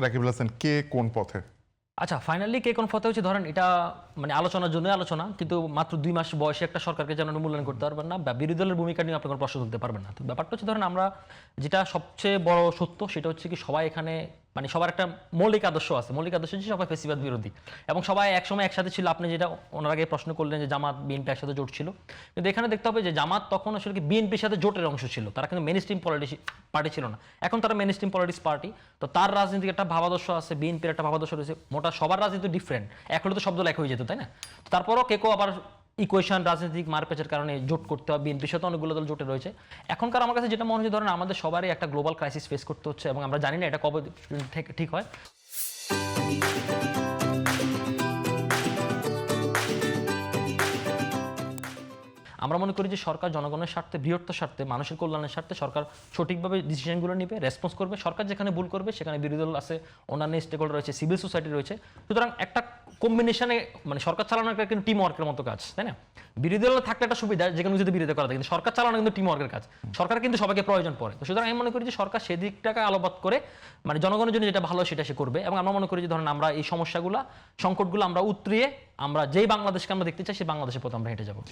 রাকিবুল হাসান, কে কোন পথে? আচ্ছা, ফাইনালি কে কোন পথে হচ্ছে, ধরেন এটা মানে আলোচনার জন্য আলোচনা, কিন্তু মাত্র 2 মাস বয়সে একটা সরকারকে যেন মূল্যায়ন করতে পারবেন না বা বিরোধী দলের ভূমিকা নিয়ে আপনি কোনো প্রশ্ন তুলতে পারবেন না। তো ব্যাপারটা হচ্ছে, ধরেন আমরা যেটা সবচেয়ে বড় সত্য সেটা হচ্ছে কি, সবাই এখানে মানে সবার একটা মৌলিক আদর্শ আছে। মৌলিক আদর্শ হচ্ছে সবাই ফেসিবাদ বিরোধী এবং সবাই একসময় একসাথে ছিল। আপনি যেটা ওনার আগে প্রশ্ন করলেন যে জামাত বিএনপি একসাথে জোট ছিল, কিন্তু এখানে দেখতে হবে যে জামাত তখন আসলে কি বিএনপির সাথে জোটের অংশ ছিল, তারা কিন্তু মেইন স্ট্রিম পার্টি ছিল না। এখন তারা মেইন স্ট্রিম পলিটিক্স পার্টি, তো তার রাজনীতির একটা ভাবাদর্শ আছে, বিএনপির একটা ভাবাদর্শ রয়েছে। মোটা সবার রাজনীতি ডিফারেন্ট, এক হলে তো শব্দ এক হয়ে যেত, তাই না? তারপরও কেউ আবার ইকুয়েশন রাজনৈতিক মারপ্যাচের কারণে জোট করতে হবে, বিএনপির সাথে অনেকগুলো দল জোটে রয়েছে। এখনকার আমার কাছে যেটা মনে হচ্ছে, ধরেন আমাদের সবারই একটা গ্লোবাল ক্রাইসিস ফেস করতে হচ্ছে এবং আমরা জানি না এটা কবে ঠিক হয়। আমরা মনে করি যে সরকার জনগণের স্বার্থে, বৃহত্তর স্বার্থে, মানুষের কল্যাণের স্বার্থে সরকার সঠিকভাবে ডিসিশনগুলো নেবে, রেসপন্স করবে। সরকার যেখানে ভুল করবে সেখানে বিরোধী দল আছে, অন্যান্য স্টেক হোল্ডার রয়েছে, সিভিল সোসাইটি রয়েছে। সুতরাং একটা কম্বিনেশনে মানে সরকার চালানো একটা কিন্তু টিম ওয়ার্কের মতো কাজ, তাই না? বিরোধী দল থাকলে একটা সুবিধা, যেখানে যদি বিরোধী করা যায়, কিন্তু সরকার চালানো কিন্তু টিম ওয়ার্কের কাজ। সরকার কিন্তু সবাইকে প্রয়োজন পড়ে। তো সুতরাং আমি মনে করি যে সরকার সেদিকটাকে আলোকপাত করে মানে জনগণের জন্য যেটা ভালো সেটা সে করবে। এবং আমরা মনে করি যে ধরেন আমরা এই সমস্যাগুলো, সংকটগুলো আমরা উতরিয়ে আমরা যেই বাংলাদেশকে আমরা দেখতে চাই সেই বাংলাদেশের পথে আমরা হেঁটে যাবো।